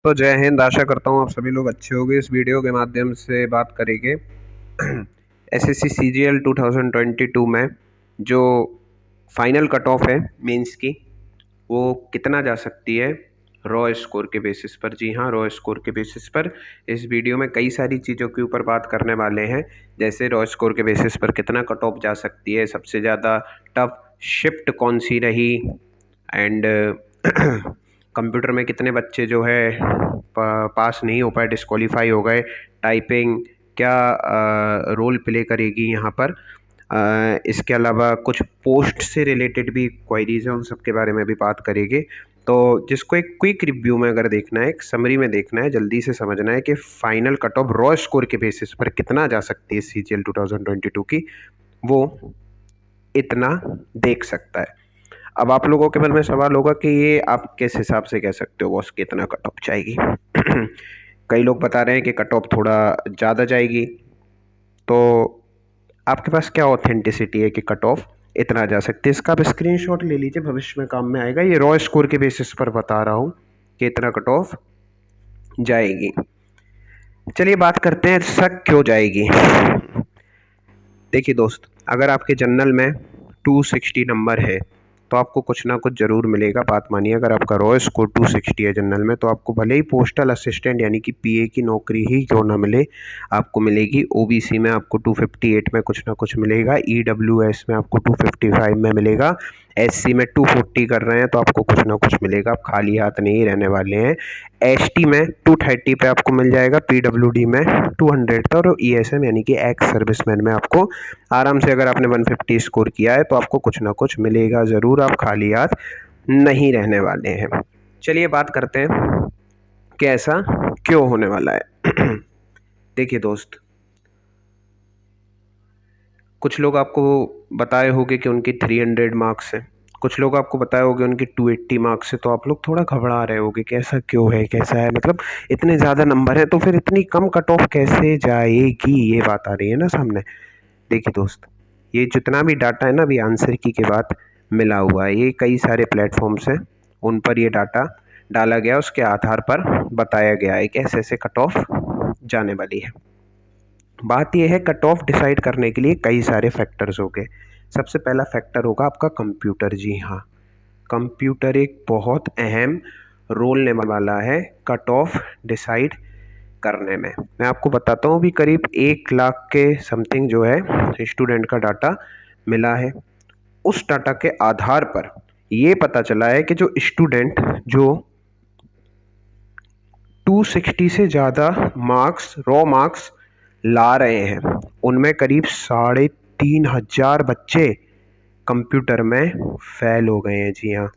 तो जय हिंद। आशा करता हूँ आप सभी लोग अच्छे होंगे। इस वीडियो के माध्यम से बात करेंगे एसएससी सीजीएल 2022 में जो फाइनल कट ऑफ है मेंस की, वो कितना जा सकती है रॉ स्कोर के बेसिस पर। जी हाँ, रॉ स्कोर के बेसिस पर इस वीडियो में कई सारी चीज़ों के ऊपर बात करने वाले हैं। जैसे रॉ स्कोर के बेसिस पर कितना कट ऑफ जा सकती है, सबसे ज़्यादा टफ शिफ्ट कौन सी रही, एंड कंप्यूटर में कितने बच्चे जो है पास नहीं हो पाए, डिस्क्वालीफाई हो गए। टाइपिंग क्या रोल प्ले करेगी यहाँ पर। इसके अलावा कुछ पोस्ट से रिलेटेड भी क्वेरीज हैं, उन सब के बारे में भी बात करेंगे। तो जिसको एक क्विक रिव्यू में अगर देखना है, एक समरी में देखना है, जल्दी से समझना है कि final cut off raw score के बेसिस पर कितना जा सकती है सीजीएल 2022 की, वो इतना देख सकता है। अब आप लोगों के मन में सवाल होगा कि ये आप किस हिसाब से कह सकते हो बॉस कितना कट ऑफ जाएगी। कई लोग बता रहे हैं कि कट ऑफ थोड़ा ज़्यादा जाएगी, तो आपके पास क्या ऑथेंटिसिटी है कि कट ऑफ इतना जा सकती है? इसका आप स्क्रीनशॉट ले लीजिए, भविष्य में काम में आएगा। ये रॉ स्कोर के बेसिस पर बता रहा हूँ कि इतना कट ऑफ जाएगी। चलिए बात करते हैं शक क्यों जाएगी। देखिए दोस्त, अगर आपके जनरल में 260 नंबर है तो आपको कुछ ना कुछ ज़रूर मिलेगा। बात मानिए, अगर आपका रॉ स्कोर 260 है जनरल में, तो आपको भले ही पोस्टल असिस्टेंट यानी कि पीए की नौकरी ही क्यों ना मिले, आपको मिलेगी। ओबीसी में आपको 258 में कुछ ना कुछ मिलेगा, ईडब्ल्यूएस में आपको 255 में मिलेगा, एससी में 240 कर रहे हैं तो आपको कुछ ना कुछ मिलेगा। आप खाली हाथ नहीं रहने वाले हैं। एसटी में 230 पे आपको मिल जाएगा, पीडब्ल्यूडी में 200 था, और ईएसएम यानी कि एक्स सर्विसमैन में आपको आराम से, अगर आपने 150 स्कोर किया है तो आपको कुछ ना कुछ मिलेगा ज़रूर। आप खाली हाथ नहीं रहने वाले हैं। चलिए बात करते हैं कि ऐसा क्यों होने वाला है। देखिए दोस्त, कुछ लोग आपको बताए होंगे कि उनकी 300 मार्क्स हैं, कुछ लोग आपको बताए होंगे उनकी 280 मार्क्स है, तो आप लोग थोड़ा घबरा रहे होंगे कि ऐसा क्यों है, कैसा है, मतलब इतने ज़्यादा नंबर है तो फिर इतनी कम कट ऑफ कैसे जाएगी, ये बात आ रही है ना सामने। देखिए दोस्त, ये जितना भी डाटा है ना, अभी आंसर की के बाद मिला हुआ है, ये कई सारे प्लेटफॉर्म्स हैं, उन पर ये डाटा डाला गया, उसके आधार पर बताया गया है कि ऐसे ऐसे कट ऑफ जाने वाली है। बात यह है, कट ऑफ डिसाइड करने के लिए कई सारे फैक्टर्स हो गए। सबसे पहला फैक्टर होगा आपका कंप्यूटर। जी हाँ, कंप्यूटर एक बहुत अहम रोल लेने वाला है कट ऑफ डिसाइड करने में। मैं आपको बताता हूँ, भी करीब 1 लाख के समथिंग जो है स्टूडेंट का डाटा मिला है। उस डाटा के आधार पर ये पता चला है कि जो स्टूडेंट जो 260 से ज़्यादा मार्क्स, रॉ मार्क्स ला रहे हैं, उनमें करीब 3,500 बच्चे कंप्यूटर में फेल हो गए हैं। जी हाँ,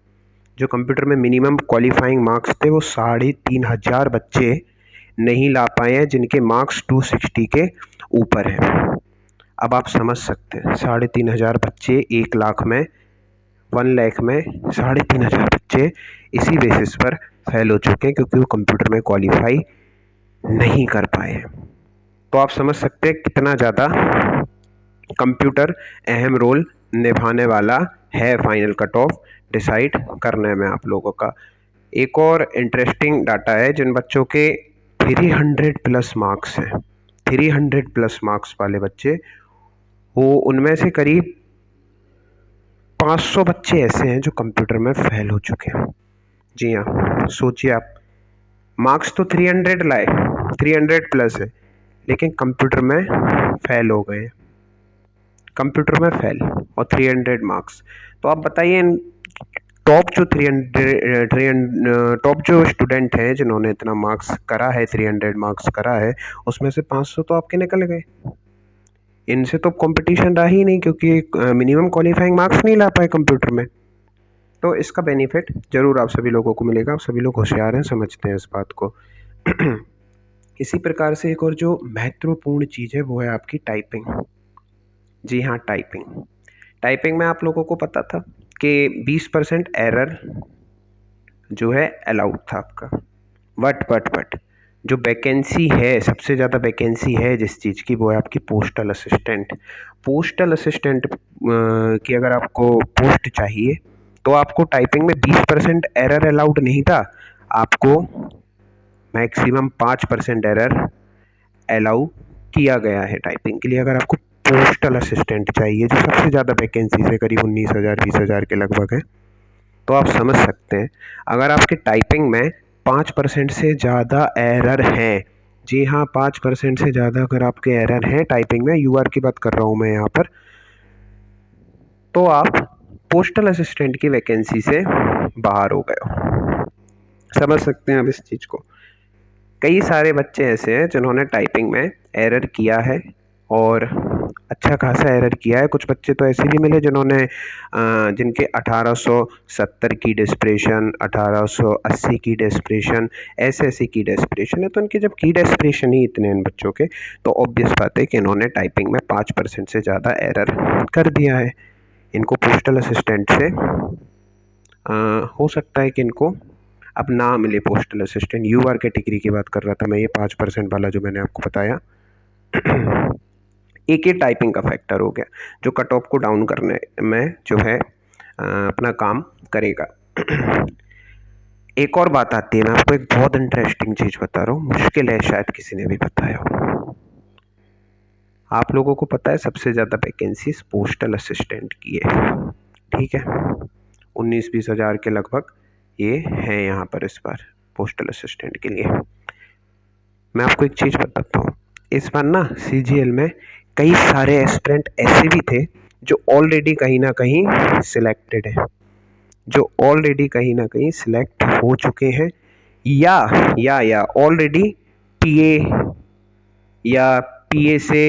जो कंप्यूटर में मिनिमम क्वालिफाइंग मार्क्स थे वो 3,500 बच्चे नहीं ला पाए हैं, जिनके मार्क्स 260 के ऊपर हैं। अब आप समझ सकते हैं, 3,500 बच्चे 1 लाख में, 1 लाख में 3,500 बच्चे इसी बेसिस पर फेल हो चुके हैं क्योंकि वो कंप्यूटर में क्वालिफाई नहीं कर पाए हैं। तो आप समझ सकते हैं कितना ज़्यादा कंप्यूटर अहम रोल निभाने वाला है फाइनल कट ऑफ डिसाइड करने में आप लोगों का। एक और इंटरेस्टिंग डाटा है, जिन बच्चों के 300 प्लस मार्क्स हैं, 300 प्लस मार्क्स वाले बच्चे, वो उनमें से करीब 500 बच्चे ऐसे हैं जो कंप्यूटर में फेल हो चुके हैं। जी हाँ, सोचिए आप, मार्क्स तो 300 लाए, 300 प्लस है, लेकिन कंप्यूटर में फेल हो गए, कंप्यूटर में फेल और 300 मार्क्स। तो आप बताइए, टॉप जो 300 टॉप जो स्टूडेंट हैं जिन्होंने इतना मार्क्स करा है, 300 मार्क्स करा है, उसमें से 500 तो आपके निकल गए। इनसे तो कंपटीशन रहा ही नहीं, क्योंकि मिनिमम क्वालिफाइंग मार्क्स नहीं ला पाए कंप्यूटर में। तो इसका बेनिफिट ज़रूर आप सभी लोगों को मिलेगा। आप सभी लोग होशियार हैं, समझते हैं इस बात को। इसी प्रकार से एक और जो महत्वपूर्ण चीज़ है वो है आपकी टाइपिंग। जी हाँ, टाइपिंग। टाइपिंग में आप लोगों को पता था कि 20% एरर जो है अलाउड था आपका। बट जो वैकेंसी है, सबसे ज़्यादा वैकेंसी है जिस चीज़ की, वो है आपकी पोस्टल असिस्टेंट। पोस्टल असिस्टेंट की अगर आपको पोस्ट चाहिए तो आपको टाइपिंग में 20% एरर अलाउड नहीं था, आपको मैक्सिमम 5% एरर अलाउ किया गया है टाइपिंग के लिए। अगर आपको पोस्टल असिस्टेंट चाहिए जो सबसे ज़्यादा वैकेंसीज है, करीब 19,000 20,000 के लगभग है, तो आप समझ सकते हैं अगर आपकी टाइपिंग में 5% से ज़्यादा एरर हैं, जी हाँ 5% से ज़्यादा अगर आपके एरर हैं टाइपिंग में, यूआर की बात कर रहा हूँ मैं यहाँ पर, तो आप पोस्टल असिस्टेंट की वैकेंसी से बाहर हो गए हो। समझ सकते हैं आप इस चीज़ को। कई सारे बच्चे ऐसे हैं जिन्होंने टाइपिंग में एरर किया है और अच्छा खासा एरर किया है। कुछ बच्चे तो ऐसे भी मिले जिन्होंने जिनके 1870 की डेस्परेशन, 1880 की डेस्परेशन, ऐसे की डेस्परेशन है, तो इनके जब की डेस्परेशन ही इतने इन बच्चों के, तो ऑब्वियस बात है कि इन्होंने टाइपिंग में 5% से ज़्यादा एरर कर दिया है। इनको पोस्टल असिस्टेंट से हो सकता है कि इनको अब ना मिले पोस्टल असिस्टेंट। यूआर कैटेगरी की बात कर रहा था मैं, ये 5% वाला जो मैंने आपको बताया। एक ये टाइपिंग का फैक्टर हो गया जो कट ऑफ को डाउन करने में जो है अपना काम करेगा। एक और बात आती है, मैं आपको एक बहुत इंटरेस्टिंग चीज़ बता रहा हूँ, मुश्किल है शायद किसी ने भी बताया हो। आप लोगों को पता है सबसे ज़्यादा वैकेंसीज पोस्टल असिस्टेंट की है, ठीक है, 19-20 हज़ार के लगभग ये हैं यहाँ पर इस बार पोस्टल असिस्टेंट के लिए। मैं आपको एक चीज़ बताता हूँ, इस बार ना सीजीएल में कई सारे एस्पिरेंट ऐसे भी थे जो ऑलरेडी कहीं ना कहीं सिलेक्टेड है, जो ऑलरेडी कहीं ना कहीं सिलेक्ट हो चुके हैं, या ऑलरेडी पीए या पीए से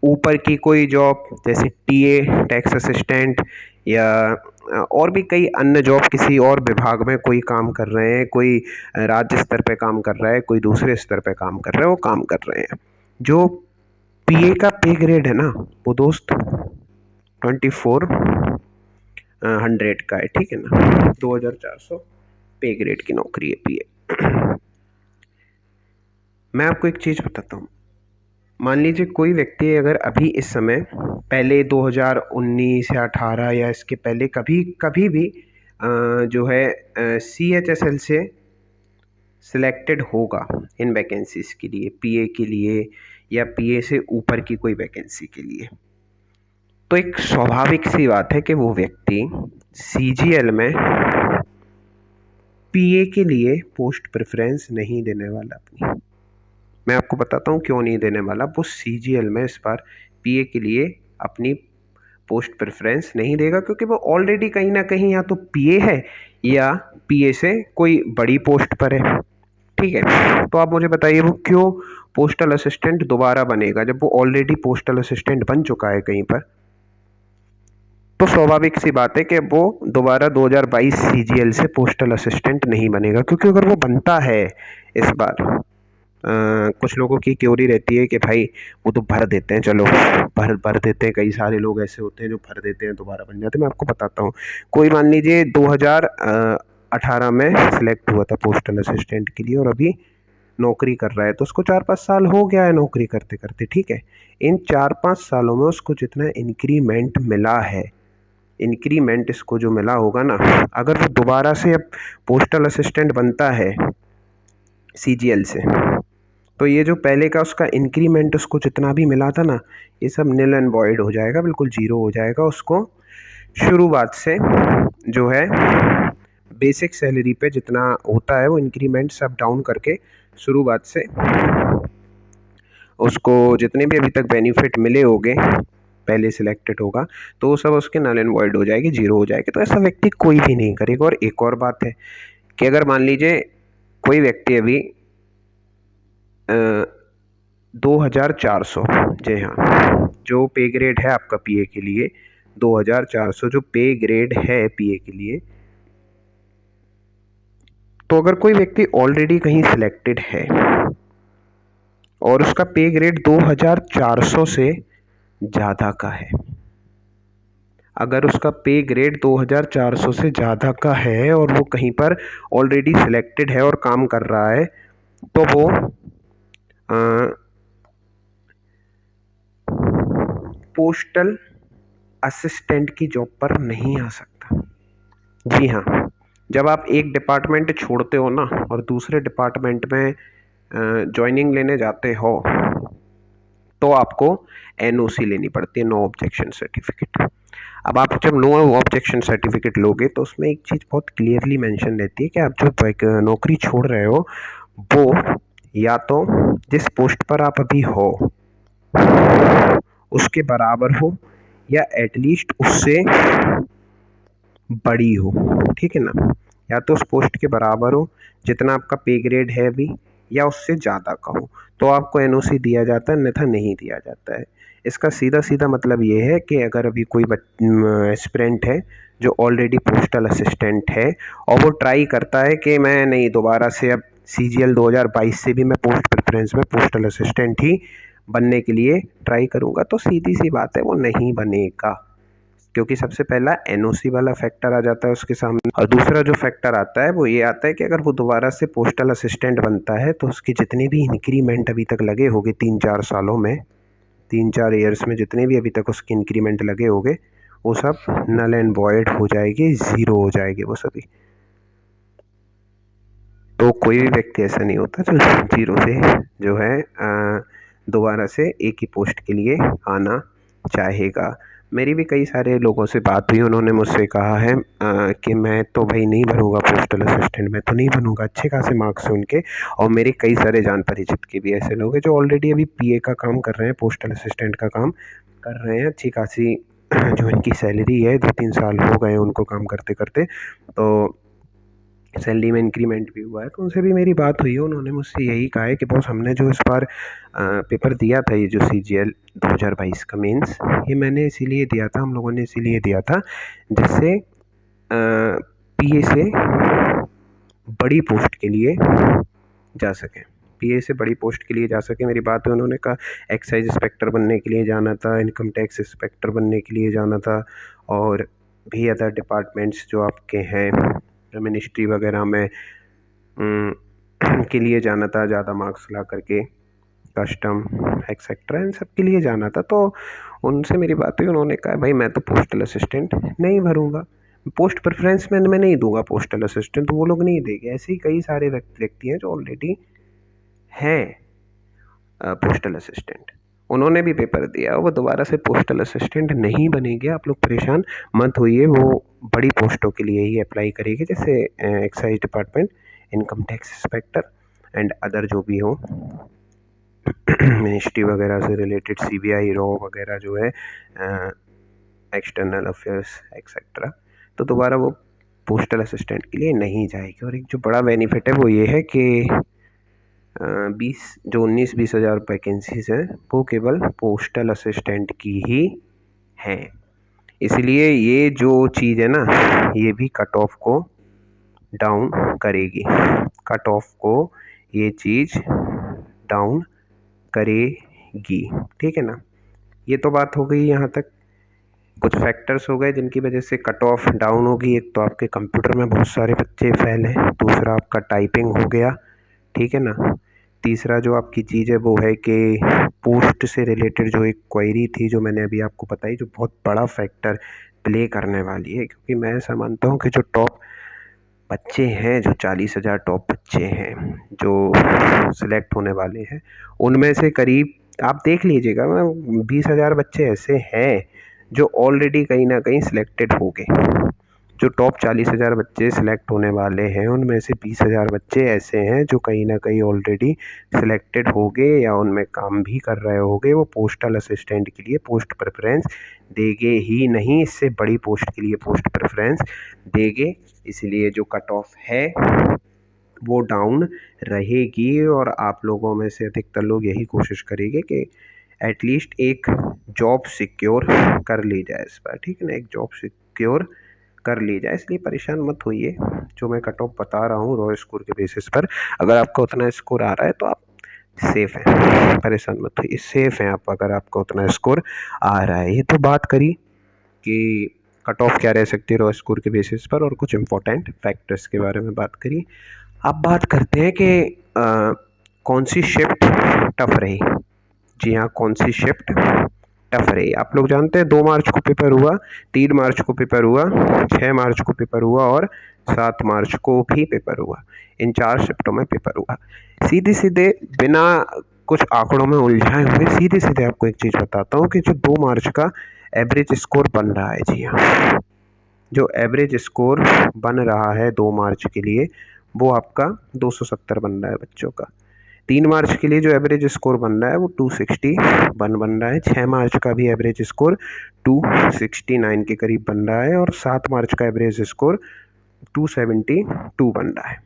ऊपर की कोई जॉब जैसे टीए, टैक्स असिस्टेंट, या और भी कई अन्य जॉब किसी और विभाग में कोई काम कर रहे हैं, कोई राज्य स्तर पे काम कर रहा है, कोई दूसरे स्तर पे काम कर रहा है, वो काम कर रहे हैं। जो पीए का पे ग्रेड है ना वो दोस्त 2400 का है, ठीक है ना, 2400 पे ग्रेड की नौकरी है पीए। मैं आपको एक चीज़ बताता हूँ, मान लीजिए कोई व्यक्ति अगर अभी इस समय पहले 2019 या 18 या इसके पहले कभी भी जो है CHSL से सिलेक्टेड होगा इन वैकेंसीज़ के लिए, पीए के लिए या पीए से ऊपर की कोई वैकेंसी के लिए, तो एक स्वाभाविक सी बात है कि वो व्यक्ति सीजीएल में पीए के लिए पोस्ट प्रेफरेंस नहीं देने वाला अपनी। मैं आपको बताता हूँ क्यों नहीं देने वाला। वो सीजीएल में इस बार पीए के लिए अपनी पोस्ट प्रेफरेंस नहीं देगा, क्योंकि वो ऑलरेडी कहीं ना कहीं या तो पीए है या पीए से कोई बड़ी पोस्ट पर है, ठीक है। तो आप मुझे बताइए वो क्यों पोस्टल असिस्टेंट दोबारा बनेगा जब वो ऑलरेडी पोस्टल असिस्टेंट बन चुका है कहीं पर। तो स्वाभाविक सी बात है कि वो दोबारा 2022 सीजीएल से पोस्टल असिस्टेंट नहीं बनेगा, क्योंकि अगर वो बनता है इस बार कुछ लोगों की क्योरी रहती है कि भाई वो तो भर देते हैं, चलो भर देते हैं, कई सारे लोग ऐसे होते हैं जो भर देते हैं दोबारा बन जाते हैं। मैं आपको बताता हूँ, कोई मान लीजिए 2018 में सिलेक्ट हुआ था पोस्टल असिस्टेंट के लिए और अभी नौकरी कर रहा है, तो उसको 4-5 साल हो गया है नौकरी करते करते, ठीक है। इन 4-5 सालों में उसको जितना इंक्रीमेंट मिला है, इंक्रीमेंट इसको जो मिला होगा ना, अगर वो दोबारा से अब पोस्टल असिस्टेंट बनता है सीजीएल से, तो ये जो पहले का उसका इंक्रीमेंट उसको जितना भी मिला था ना, ये सब निल एंड वॉइड हो जाएगा, बिल्कुल जीरो हो जाएगा। उसको शुरुआत से जो है बेसिक सैलरी पे जितना होता है वो इंक्रीमेंट सब डाउन करके शुरुआत से उसको जितने भी अभी तक बेनिफिट मिले होंगे पहले सिलेक्टेड होगा, तो वो सब उसके नल एंड वॉइड हो जाएगी, जीरो हो जाएगी। तो ऐसा व्यक्ति कोई भी नहीं करेगा। और एक और बात है कि अगर मान लीजिए कोई व्यक्ति अभी 2400, जी हाँ, जो पे ग्रेड है आपका पीए के लिए 2400 जो पे ग्रेड है पीए के लिए, तो अगर कोई व्यक्ति ऑलरेडी कहीं सिलेक्टेड है और उसका पे ग्रेड 2400 से ज़्यादा का है, अगर उसका पे ग्रेड 2400 से ज़्यादा का है और वो कहीं पर ऑलरेडी सिलेक्टेड है और काम कर रहा है, तो वो पोस्टल असिस्टेंट की जॉब पर नहीं आ सकता। जी हाँ, जब आप एक डिपार्टमेंट छोड़ते हो ना और दूसरे डिपार्टमेंट में जॉइनिंग लेने जाते हो तो आपको एनओसी लेनी पड़ती है, नो ऑब्जेक्शन सर्टिफिकेट। अब आप जब नो ऑब्जेक्शन सर्टिफिकेट लोगे तो उसमें एक चीज़ बहुत क्लियरली मेंशन रहती है कि आप जो नौकरी छोड़ रहे हो वो या तो जिस पोस्ट पर आप अभी हो उसके बराबर हो या एटलीस्ट उससे बड़ी हो, ठीक है ना। या तो उस पोस्ट के बराबर हो जितना आपका पे ग्रेड है अभी, या उससे ज़्यादा का हो, तो आपको एनओसी दिया जाता है, अन्यथा नहीं दिया जाता है। इसका सीधा सीधा मतलब ये है कि अगर अभी कोई एस्पिरेंट है जो ऑलरेडी पोस्टल असिस्टेंट है और वो ट्राई करता है कि मैं नहीं दोबारा से अब CGL 2022 से भी मैं पोस्ट प्रेफरेंस में पोस्टल असिस्टेंट ही बनने के लिए ट्राई करूँगा, तो सीधी सी बात है वो नहीं बनेगा, क्योंकि सबसे पहला एनओसी वाला फैक्टर आ जाता है उसके सामने। और दूसरा जो फैक्टर आता है वो ये आता है कि अगर वो दोबारा से पोस्टल असिस्टेंट बनता है तो उसके जितने भी इंक्रीमेंट अभी तक लगे होंगे 3-4 सालों में, 3-4 ईयर्स में जितने भी अभी तक उसके इंक्रीमेंट लगे होंगे वो सब नल एंड वॉइड हो जाएगी, ज़ीरो हो जाएगी वो सभी। तो कोई भी व्यक्ति ऐसा नहीं होता जो ज़ीरो से जो है दोबारा से एक ही पोस्ट के लिए आना चाहेगा। मेरी भी कई सारे लोगों से बात हुई, उन्होंने मुझसे कहा है कि मैं तो भाई नहीं बनूँगा पोस्टल असिस्टेंट, मैं तो नहीं बनूँगा, अच्छे खासे मार्क्स हैं उनके। और मेरे कई सारे जान परिचित के भी ऐसे लोग हैं जो ऑलरेडी अभी पीए का काम कर रहे हैं, पोस्टल असिस्टेंट का काम कर रहे हैं, अच्छी खासी जो इनकी सैलरी है, 2-3 साल हो गए उनको काम करते करते, तो सैलरी में इंक्रीमेंट भी हुआ है। तो उनसे भी मेरी बात हुई है, उन्होंने मुझसे यही कहा है कि बॉस हमने जो इस बार पेपर दिया था, ये जो CGL 2022 का मेंस, ये मैंने इसीलिए दिया था, हम लोगों ने इसीलिए दिया था जिससे पीए से बड़ी पोस्ट के लिए जा सकें, पीए से बड़ी पोस्ट के लिए जा सके। मेरी बात है, उन्होंने कहा एक्साइज इंस्पेक्टर बनने के लिए जाना था, इनकम टैक्स इंस्पेक्टर बनने के लिए जाना था, और भी अदर डिपार्टमेंट्स जो आपके हैं मिनिस्ट्री वगैरह में के लिए जाना था, ज़्यादा मार्क्स ला करके, कस्टम एक्सेट्रा इन सब के लिए जाना था। तो उनसे मेरी बात हुई, उन्होंने कहा भाई मैं तो पोस्टल असिस्टेंट नहीं भरूँगा, पोस्ट प्रेफरेंस में मैं नहीं दूंगा पोस्टल असिस्टेंट, तो वो लोग नहीं देंगे। ऐसे ही कई सारे व्यक्ति हैं जो ऑलरेडी हैं पोस्टल असिस्टेंट, उन्होंने भी पेपर दिया, वो दोबारा से पोस्टल असिस्टेंट नहीं बनेंगे। आप लोग परेशान मत होइए, वो बड़ी पोस्टों के लिए ही अप्लाई करेंगे, जैसे excise department, income tax inspector and other जो भी हो मिनिस्ट्री वगैरह से रिलेटेड, CBI रॉ वगैरह जो है, एक्सटर्नल अफेयर्स एक्सेट्रा, तो दोबारा वो पोस्टल असिस्टेंट के लिए नहीं जाएगी। और एक जो बड़ा बेनिफिट है वो ये है कि 19-20 हज़ार वैकेंसीज हैं वो केवल पोस्टल असिस्टेंट की ही हैं। इसलिए ये जो चीज़ है ना, ये भी कट ऑफ को डाउन करेगी, कट ऑफ को ये चीज़ डाउन करेगी, ठीक है ना। ये तो बात हो गई यहाँ तक, कुछ फैक्टर्स हो गए जिनकी वजह से कट ऑफ डाउन होगी। एक तो आपके कंप्यूटर में बहुत सारे बच्चे फेल हैं, दूसरा आपका टाइपिंग हो गया, ठीक है ना। तीसरा जो आपकी चीज़ है वो है कि पोस्ट से रिलेटेड जो एक क्वेरी थी जो मैंने अभी आपको बताई, जो बहुत बड़ा फैक्टर प्ले करने वाली है, क्योंकि मैं ऐसा मानता हूँ कि जो टॉप बच्चे हैं, जो 40,000 टॉप बच्चे हैं जो सिलेक्ट होने वाले हैं, उनमें से करीब आप देख लीजिएगा 20,000 बच्चे ऐसे हैं जो ऑलरेडी कहीं ना कहीं सिलेक्टेड हो गए। जो टॉप 40,000 बच्चे सिलेक्ट होने वाले हैं उनमें से 20,000 बच्चे ऐसे हैं जो कहीं ना कहीं ऑलरेडी सिलेक्टेड हो गए या उनमें काम भी कर रहे होंगे। वो पोस्टल असिस्टेंट के लिए पोस्ट प्रेफरेंस देंगे ही नहीं, इससे बड़ी पोस्ट के लिए पोस्ट प्रेफरेंस देंगे। इसलिए जो कट ऑफ है वो डाउन रहेगी, और आप लोगों में से अधिकतर लोग यही कोशिश करेंगे कि एटलीस्ट एक जॉब सिक्योर कर ली जाए इस बार, ठीक है ना, एक जॉब सिक्योर कर ली जाए। इसलिए परेशान मत होइए, जो मैं कट ऑफ बता रहा हूँ रॉ स्कोर के बेसिस पर, अगर आपका उतना स्कोर आ रहा है तो आप सेफ हैं, परेशान मत होइए, सेफ हैं आप अगर आपका उतना स्कोर आ रहा है। ये तो बात करी कि कट ऑफ क्या रह सकती है रॉ स्कोर के बेसिस पर, और कुछ इंपॉर्टेंट फैक्टर्स के बारे में बात करी। अब बात करते हैं कि कौन सी शिफ्ट टफ रही। जी हाँ, कौन सी शिफ्ट टफ रही। आप लोग जानते हैं 2 मार्च को पेपर हुआ, 3 मार्च को पेपर हुआ, 6 मार्च को पेपर हुआ और 7 मार्च को भी पेपर हुआ। इन 4 शिफ्टों में पेपर हुआ। सीधे-सीधे बिना कुछ आंकड़ों में उलझाए हुए सीधे-सीधे आपको एक चीज़ बताता हूँ कि जो 2 मार्च का एवरेज स्कोर बन रहा है, जी हाँ, जो एवरेज स्कोर बन रहा है 2 मार्च के लिए वो आपका 270 बन रहा है बच्चों का। 3 मार्च के लिए जो एवरेज स्कोर बन रहा है वो 261 बन रहा है। 6 मार्च का भी एवरेज स्कोर 269 के करीब बन रहा है और 7 मार्च का एवरेज स्कोर 272 बन रहा है।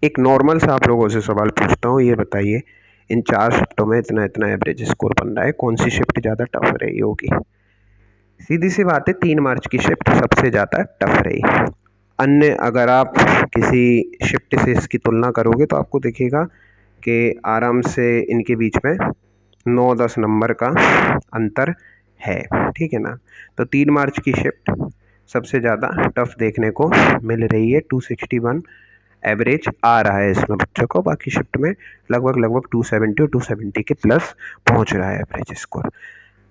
एक नॉर्मल सा आप लोगों से सवाल पूछता हूँ, ये बताइए इन 4 शिफ्टों में इतना इतना एवरेज स्कोर बन रहा है, कौन सी शिफ्ट ज़्यादा टफ रही होगी? सीधी सी बात है, 3 मार्च की शिफ्ट सबसे ज़्यादा टफ रही। अन्य अगर आप किसी शिफ्ट से इसकी तुलना करोगे तो आपको दिखेगा कि आराम से इनके बीच में 9-10 नंबर का अंतर है, ठीक है ना। तो 3 मार्च की शिफ्ट सबसे ज़्यादा टफ देखने को मिल रही है। 261 एवरेज आ रहा है इसमें बच्चों को, बाकी शिफ्ट में लगभग 270 और 270 के प्लस पहुंच रहा है एवरेज स्कोर।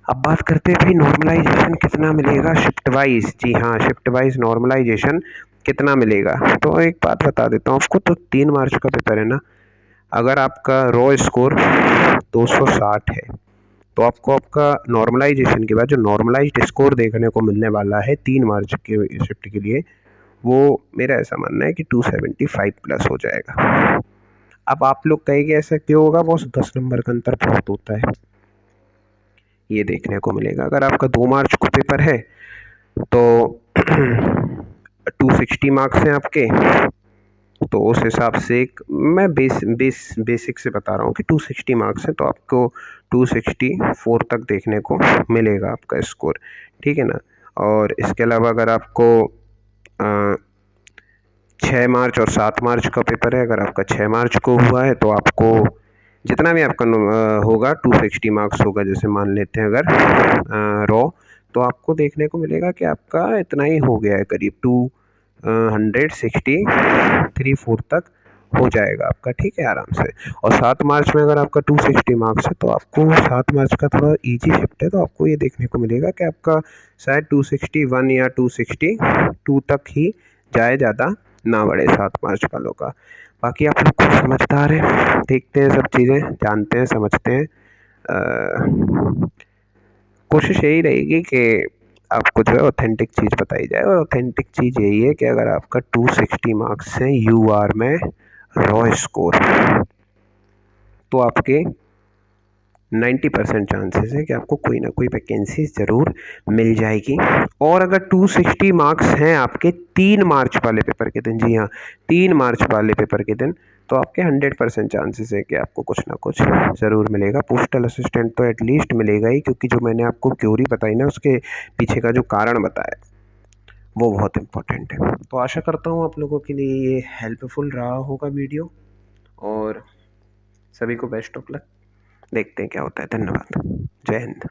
अब बात करते हैं भाई नॉर्मलाइजेशन कितना मिलेगा शिफ्ट वाइज। जी हाँ, शिफ्ट वाइज नॉर्मलाइजेशन कितना मिलेगा, तो एक बात बता देता हूँ आपको। तो 3 मार्च का पेपर है ना, अगर आपका रॉ स्कोर 260 है तो आपको आपका नॉर्मलाइजेशन के बाद जो नॉर्मलाइज्ड स्कोर देखने को मिलने वाला है 3 मार्च के शिफ्ट के लिए, वो मेरा ऐसा मानना है कि 275 प्लस हो जाएगा। अब आप लोग कहेंगे ऐसा क्यों होगा बॉस, 10 नंबर का अंतर बहुत होता है। ये देखने को मिलेगा अगर आपका 2 मार्च को पेपर है तो 260 मार्क्स हैं आपके, तो उस हिसाब से एक मैं बेसिक से बता रहा हूँ कि 260 मार्क्स है तो आपको 264 तक देखने को मिलेगा आपका स्कोर, ठीक है ना। और इसके अलावा अगर आपको 6 मार्च और 7 मार्च का पेपर है, अगर आपका 6 मार्च को हुआ है तो आपको जितना भी आपका होगा 260 मार्क्स होगा, जैसे मान लेते हैं अगर रॉ, तो आपको देखने को मिलेगा कि आपका इतना ही हो गया है, करीब 263-4 तक हो जाएगा आपका, ठीक है, आराम से। और 7 मार्च में अगर आपका 260 मार्क्स है तो आपको 7 मार्च का थोड़ा इजी शिफ्ट है, तो आपको ये देखने को मिलेगा कि आपका शायद 261 या 262 तक ही जाए, ज़्यादा ना बढ़े 7 मार्च वालों का। बाकी आप लोग खुद समझदार हैं, देखते हैं सब चीज़ें, जानते हैं, समझते हैं। कोशिश यही रहेगी कि आपको जो है ऑथेंटिक चीज़ बताई जाए, और ऑथेंटिक चीज़ यही है कि अगर आपका 260 मार्क्स हैं यूआर में रॉ स्कोर, तो आपके 90% चांसेस है कि आपको कोई ना कोई वैकेंसी ज़रूर मिल जाएगी। और अगर 260 मार्क्स हैं आपके 3 मार्च वाले पेपर के दिन, जी हाँ 3 मार्च वाले पेपर के दिन, तो आपके 100% चांसेस है कि आपको कुछ ना कुछ ज़रूर मिलेगा। पोस्टल असिस्टेंट तो एटलीस्ट मिलेगा ही, क्योंकि जो मैंने आपको क्यूरी बताई ना, उसके पीछे का जो कारण बताया वो बहुत इम्पोर्टेंट है। तो आशा करता हूँ आप लोगों के लिए ये हेल्पफुल रहा होगा वीडियो, और सभी को बेस्ट ऑफ लक। देखते हैं क्या होता है। धन्यवाद। जय हिंद।